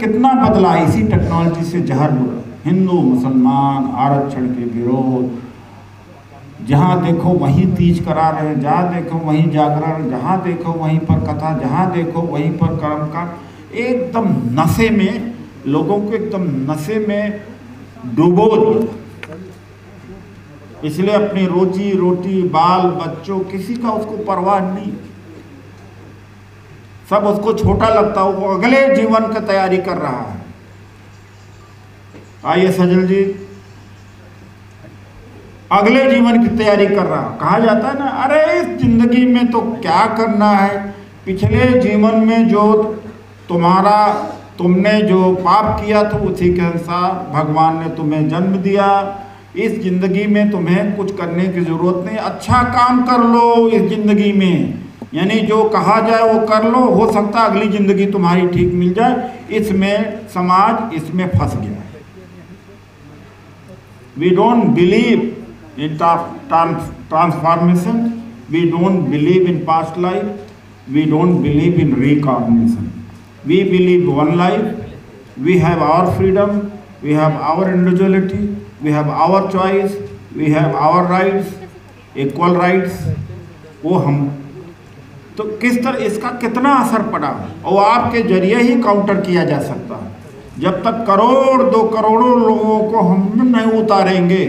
कितना बदला इसी टेक्नोलॉजी से जहर बुरा। हिंदू मुसलमान आरक्षण के विरोध, जहाँ देखो वहीं तीज करा रहे हैं, जहाँ देखो वहीं जागरण, जहाँ देखो वहीं पर कथा, जहाँ देखो वहीं पर कर्मकांड। एकदम नशे में, लोगों को एकदम नशे में डुबो दिया। इसलिए अपनी रोजी रोटी, बाल बच्चों, किसी का उसको परवाह नहीं, सब उसको छोटा लगता है, वो अगले जीवन की तैयारी कर रहा है। आइए सजल जी, अगले जीवन की तैयारी कर रहा। कहा जाता है ना, अरे इस जिंदगी में तो क्या करना है, पिछले जीवन में जो तुमने जो पाप किया था उसी के अनुसार भगवान ने तुम्हें जन्म दिया। इस जिंदगी में तुम्हें कुछ करने की जरूरत नहीं, अच्छा काम कर लो इस जिंदगी में, यानी जो कहा जाए वो कर लो, हो सकता है अगली जिंदगी तुम्हारी ठीक मिल जाए। इसमें समाज इसमें फंस गया है। We don't believe in transformation, we don't believe in past life, we don't believe in reincarnation. We believe one life, we have our freedom, we have our individuality, we have our choice, we have our rights, equal rights। वो हम तो किस तरह इसका कितना असर पड़ा और आपके जरिए ही काउंटर किया जा सकता है। जब तक करोड़ 2 करोड़ों लोगों को हम नहीं उतारेंगे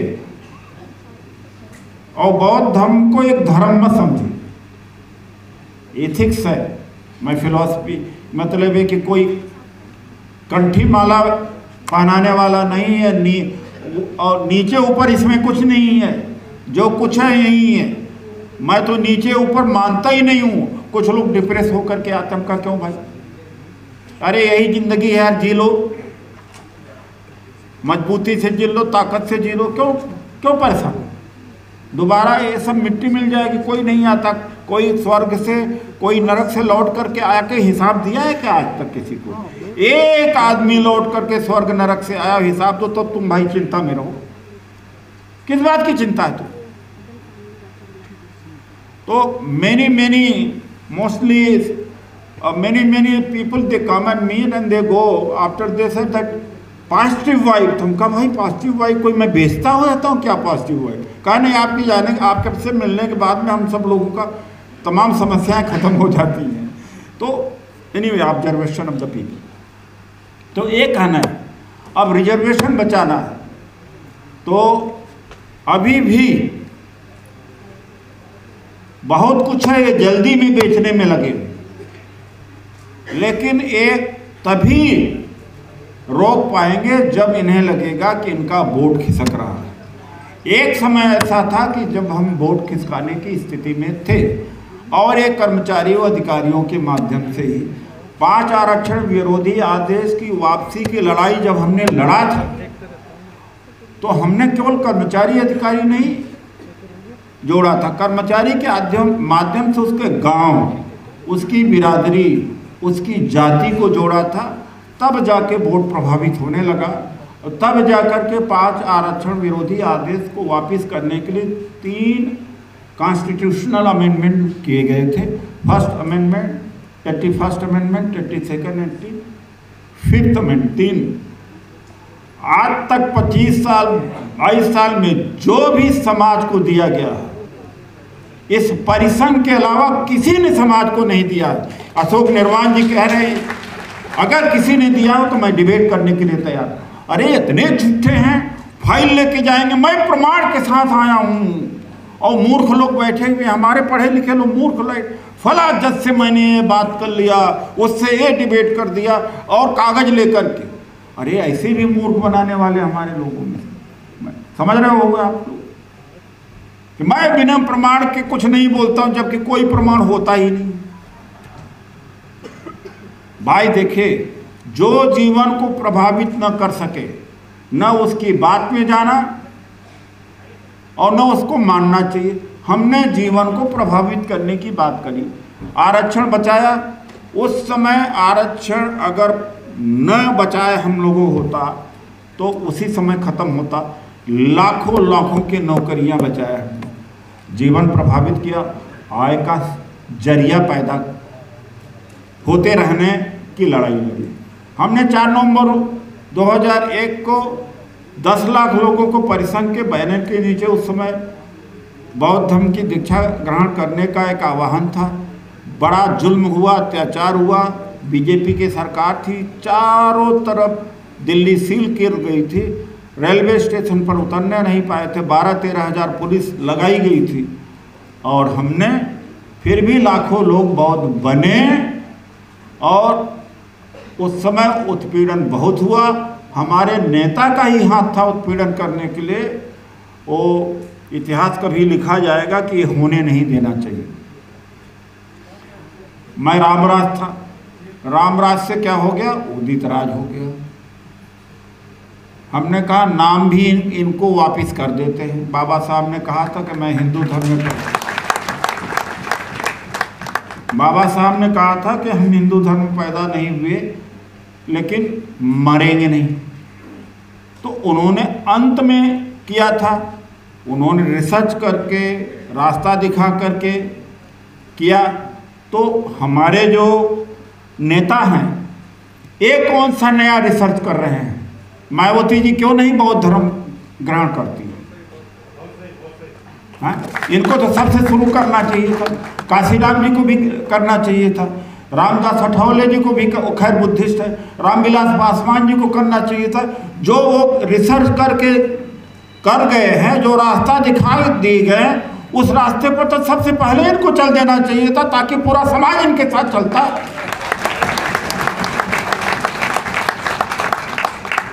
और बौद्ध धर्म को एक धर्म में समझे, एथिक्स है, मैं फिलॉसफी मतलब है कि कोई कंठी माला पहनाने वाला नहीं है, और नीचे ऊपर इसमें कुछ नहीं है, जो कुछ है यही है। मैं तो नीचे ऊपर मानता ही नहीं हूँ। कुछ लोग डिप्रेस होकर के आते हैं, का क्यों भाई, अरे यही जिंदगी है यार, जी लो, मजबूती से जी लो, ताकत से जी लो, क्यों परेशान। दोबारा ये सब मिट्टी मिल जाएगी, कोई नहीं आता। कोई स्वर्ग से, कोई नरक से लौट करके आके हिसाब दिया है क्या आज तक किसी को? एक आदमी लौट करके स्वर्ग नरक से आया, हिसाब दो, तो तुम भाई चिंता में रहो। किस बात की चिंता है? तो many people they come and meet and they go after they said that positive vibe. तुम कहा भाई पॉजिटिव वाइब कोई मैं बेचता हो जाता हूँ क्या पॉजिटिव वाइब? कहा नहीं, आपके से मिलने के बाद में हम सब लोगों का तमाम समस्याएं खत्म हो जाती हैं। तो anyway, observation of the people. तो एक कहना है, अब रिजर्वेशन बचाना है, तो अभी भी बहुत कुछ है, ये जल्दी में बेचने में लगे, लेकिन एक तभी रोक पाएंगे जब इन्हें लगेगा कि इनका वोट खिसक रहा है। एक समय ऐसा था कि जब हम वोट खिसकाने की स्थिति में थे और एक कर्मचारियों अधिकारियों के माध्यम से ही 5 आरक्षण विरोधी आदेश की वापसी की लड़ाई जब हमने लड़ा था, तो हमने केवल कर्मचारी अधिकारी नहीं जोड़ा था, कर्मचारी के माध्यम से उसके गांव, उसकी बिरादरी, उसकी जाति को जोड़ा था। तब जाके वोट प्रभावित होने लगा, और तब जाकर के 5 आरक्षण विरोधी आदेश को वापस करने के लिए 3 कॉन्स्टिट्यूशनल अमेंडमेंट किए गए थे। First amendment, 81st amendment, 82nd, 85th amendment, 3। आज तक 25 साल 22 साल में जो भी समाज को दिया गया, इस परिसंघ के अलावा किसी ने समाज को नहीं दिया। अशोक निर्वाण जी कह रहे हैं, अगर किसी ने दिया हो तो मैं डिबेट करने के लिए तैयार। अरे इतने झूठे हैं, फाइल लेके जाएंगे, मैं प्रमाण के साथ आया हूँ, और मूर्ख लोग बैठे हुए, हमारे पढ़े लिखे लोग मूर्ख लोग, फला जज से मैंने ये बात कर लिया, उससे ये डिबेट कर दिया, और कागज लेकर के। अरे ऐसे भी मूर्ख बनाने वाले हमारे लोगों में, समझ रहे होंगे आप लोग कि मैं बिना प्रमाण के कुछ नहीं बोलता हूं, जबकि कोई प्रमाण होता ही नहीं। भाई देखिए, जो जीवन को प्रभावित न कर सके, न उसकी बात में जाना और न उसको मानना चाहिए। हमने जीवन को प्रभावित करने की बात करी, आरक्षण बचाया। उस समय आरक्षण अगर न बचाए हम लोगों होता तो उसी समय खत्म होता। लाखों लाखों की नौकरियां बचाया, जीवन प्रभावित किया, आय का जरिया पैदा होते रहने की लड़ाई लड़ी। हमने 4 नवंबर 2001 को 10 लाख लोगों को परिसंघ के बैनर के नीचे उस समय बौद्ध धर्म की दीक्षा ग्रहण करने का एक आह्वान था। बड़ा जुल्म हुआ, अत्याचार हुआ, बीजेपी की सरकार थी, चारों तरफ दिल्ली सील कर गई थी, रेलवे स्टेशन पर उतरने नहीं पाए थे, 12-13 हज़ार पुलिस लगाई गई थी, और हमने फिर भी लाखों लोग बौद्ध बने। और उस समय उत्पीड़न बहुत हुआ, हमारे नेता का ही हाथ था उत्पीड़न करने के लिए। वो इतिहास कभी लिखा जाएगा कि ये होने नहीं देना चाहिए। मैं रामराज था, रामराज से क्या हो गया, उदित राज हो गया। हमने कहा नाम भी इनको वापस कर देते हैं। बाबा साहब ने कहा था कि मैं हिंदू धर्म में, बाबा साहब ने कहा था कि हम हिंदू धर्म में पैदा नहीं हुए लेकिन मरेंगे नहीं। तो उन्होंने अंत में किया था, उन्होंने रिसर्च करके, रास्ता दिखा करके किया। तो हमारे जो नेता हैं एक कौन सा नया रिसर्च कर रहे हैं, मायावती जी क्यों नहीं बौद्ध धर्म ग्रहण करती है? इनको तो सबसे शुरू करना चाहिए था, काशीराम जी को भी करना चाहिए था, रामदास अठावले जी को भी, खैर बुद्धिस्ट है, रामविलास पासवान जी को करना चाहिए था। जो वो रिसर्च करके कर गए हैं, जो रास्ता दिखाई दिए गए, उस रास्ते पर तो सबसे पहले इनको चल देना चाहिए था, ताकि पूरा समाज इनके साथ चलता।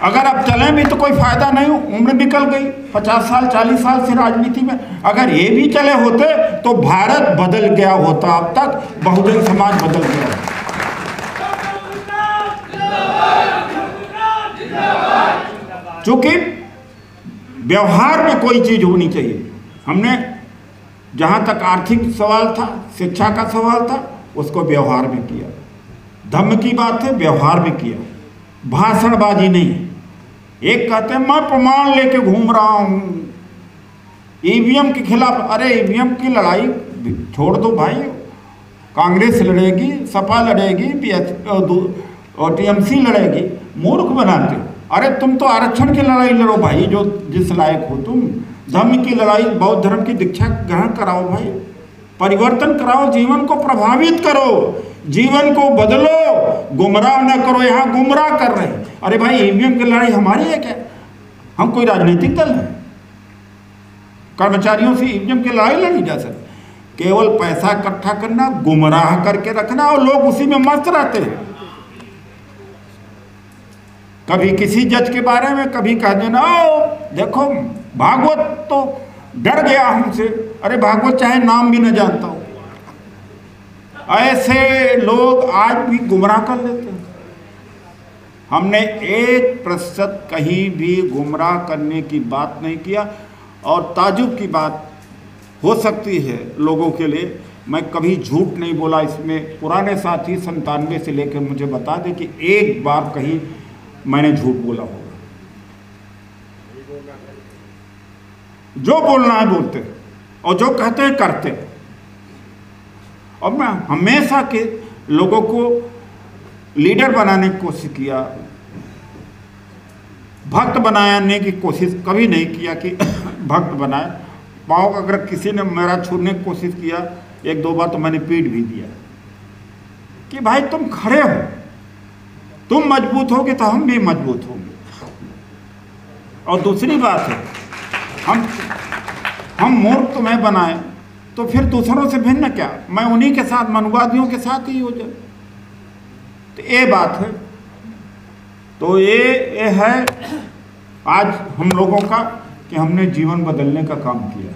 अगर अब चलें भी तो कोई फायदा नहीं, उम्र निकल गई 50 साल 40 साल से राजनीति में। अगर ये भी चले होते तो भारत बदल गया होता, अब तक बहुजन समाज बदल गया। चूंकि व्यवहार में कोई चीज होनी चाहिए। हमने जहां तक आर्थिक सवाल था, शिक्षा का सवाल था, उसको व्यवहार में किया। धर्म की बात है, व्यवहार में किया, भाषणबाजी नहीं। एक कहते हैं मैं प्रमाण लेके घूम रहा हूं ईवीएम के खिलाफ। अरे ईवीएम की लड़ाई छोड़ दो भाई, कांग्रेस लड़ेगी, सपा लड़ेगी, और टीएमसी लड़ेगी, मूर्ख बनाते हो। अरे तुम तो आरक्षण की लड़ाई लड़ो भाई, जो जिस लायक हो तुम। धर्म की लड़ाई, बौद्ध धर्म की दीक्षा ग्रहण कराओ भाई, परिवर्तन कराओ, जीवन को प्रभावित करो, जीवन को बदलो, गुमराह न करो। यहाँ गुमराह कर रहे हैं। अरे भाई ईवीएम की लड़ाई हमारी है क्या? हम कोई राजनीतिक दल है? कर्मचारियों से ईवीएम की लड़ाई लड़ी जा सकती? केवल पैसा इकट्ठा करना, गुमराह करके रखना, और लोग उसी में मस्त रहते हैं। कभी किसी जज के बारे में, कभी कह देना देखो भागवत तो डर गया हमसे। अरे भागवत चाहे नाम भी न जानता हो। ऐसे लोग आज भी गुमराह कर लेते हैं। हमने 1% कहीं भी गुमराह करने की बात नहीं किया। और ताजुब की बात हो सकती है लोगों के लिए, मैं कभी झूठ नहीं बोला। इसमें पुराने साथी 97 से लेकर मुझे बता दें कि एक बार कहीं मैंने झूठ बोला होगा। जो बोलना है बोलते और जो कहते हैं करते। और मैं हमेशा के लोगों को लीडर बनाने की कोशिश किया, भक्त बनाने की कोशिश कभी नहीं किया कि भक्त बनाए। पाँव अगर किसी ने मेरा छूने की कोशिश किया 1-2 बार तो मैंने पीट भी दिया कि भाई तुम खड़े हो, तुम मजबूत होगे तो हम भी मजबूत होंगे। और दूसरी बात है, हम मूर्ख तुम्हें बनाए तो फिर दूसरों से भिन्न क्या? मैं उन्हीं के साथ, मनुवादियों के साथ ही हो जाए। तो ये बात है। तो ये है आज हम लोगों का कि हमने जीवन बदलने का काम किया,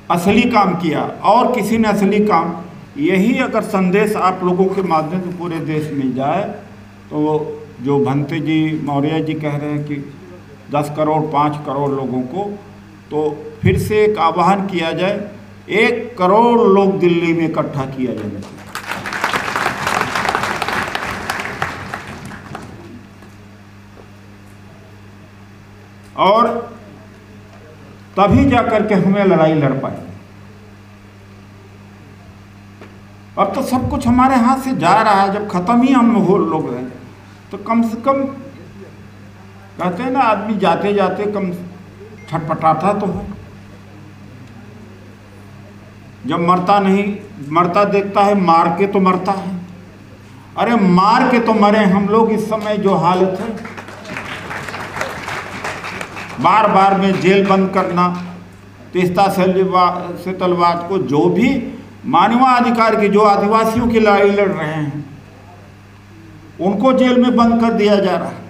असली काम किया। और किसी ने असली काम, यही अगर संदेश आप लोगों के माध्यम से पूरे देश में जाए तो जो भंते जी मौर्य जी कह रहे हैं कि 10 करोड़ 5 करोड़ लोगों को, तो फिर से एक आह्वान किया जाए, 1 करोड़ लोग दिल्ली में इकट्ठा किया जाना चाहिए। और तभी जाकर के हमें लड़ाई लड़ पाएंगे। अब तो सब कुछ हमारे हाथ से जा रहा है। जब खत्म ही हम लोग हैं तो कम से कम कहते हैं ना, आदमी जाते जाते कम छटपटाता तो है। जब मरता नहीं, मरता देखता है, मार के तो मरता है। अरे मार के तो मरे हम लोग। इस समय जो हालत है, बार बार में जेल बंद करना, तीस्ता से तलवार को, जो भी मानवाधिकार की, जो आदिवासियों की लड़ाई लड़ रहे हैं, उनको जेल में बंद कर दिया जा रहा है।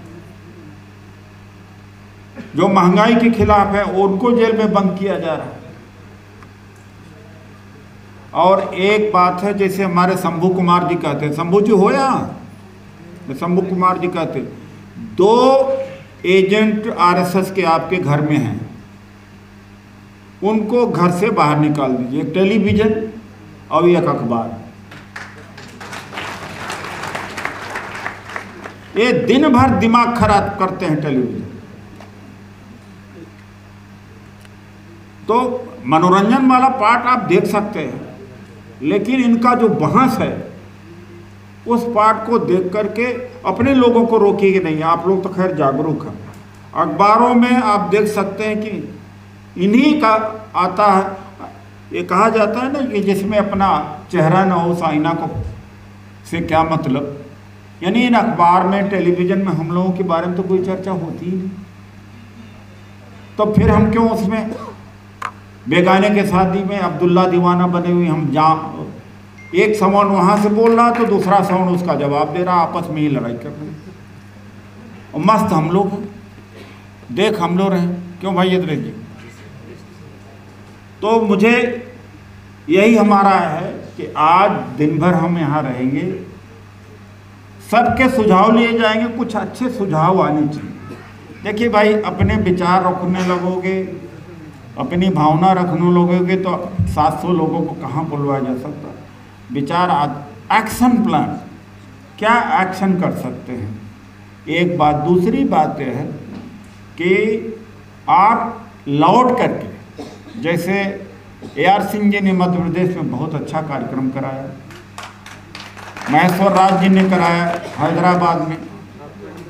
जो महंगाई के खिलाफ है उनको जेल में बंद किया जा रहा है। और एक बात है, जैसे हमारे शंभू कुमार जी कहते हैं, शंभू जी हो यहाँ, शंभू कुमार जी कहते, 2 एजेंट आरएसएस के आपके घर में हैं, उनको घर से बाहर निकाल दीजिए। एक टेलीविजन और एक अखबार। ये दिन भर दिमाग खराब करते हैं टेलीविजन। तो मनोरंजन वाला पार्ट आप देख सकते हैं, लेकिन इनका जो बहस है उस पार्ट को देख करके अपने लोगों को रोकिए नहीं। आप लोग तो खैर जागरूक हैं। अखबारों में आप देख सकते हैं कि इन्हीं का आता है। ये कहा जाता है ना कि जिसमें अपना चेहरा न हो उस आईना को से क्या मतलब। यानी इन अखबार में, टेलीविज़न में हम लोगों के बारे में तो कोई चर्चा होती ही नहीं। तो फिर हम क्यों उसमें बेगाने के शादी में अब्दुल्ला दीवाना बने हुए हम, जहाँ एक साउंड वहाँ से बोल रहा तो दूसरा साउंड उसका जवाब दे रहा, आपस में ही लड़ाई कर रहे हैं। और मस्त हम लोग हैं, देख हम लोग रहे। क्यों भाई इधर जी? तो मुझे यही हमारा है कि आज दिन भर हम यहाँ रहेंगे, सबके सुझाव लिए जाएंगे, कुछ अच्छे सुझाव आने चाहिए। देखिए भाई, अपने विचार रखने लगोगे, अपनी भावना रखने लगोगे तो 700 लोगों को कहाँ बुलवाया जा सकता। विचार, एक्शन प्लान, क्या एक्शन कर सकते हैं, एक बात। दूसरी बात यह है कि आप लौट करके, जैसे AR सिंह जी ने मध्य प्रदेश में बहुत अच्छा कार्यक्रम कराया, महेश्वर राज जी ने कराया हैदराबाद में,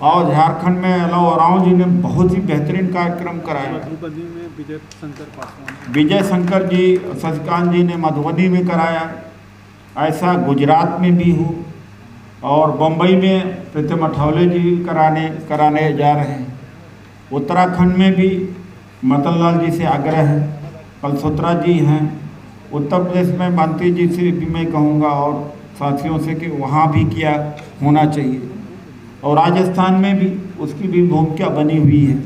और झारखंड में अलाव जी ने बहुत ही बेहतरीन कार्यक्रम कराया। विजय शंकर जी, शशिकांत जी ने मधुबनी में कराया। ऐसा गुजरात में भी हो, और बम्बई में प्रीतम अठावले जी कराने जा रहे हैं। उत्तराखंड में भी मदन लाल जी से आग्रह है, कलसोत्रा जी हैं। उत्तर प्रदेश में मंत्री जी से भी मैं कहूँगा और साथियों से कि वहाँ भी किया होना चाहिए। और राजस्थान में भी उसकी भी भूमिका बनी हुई है।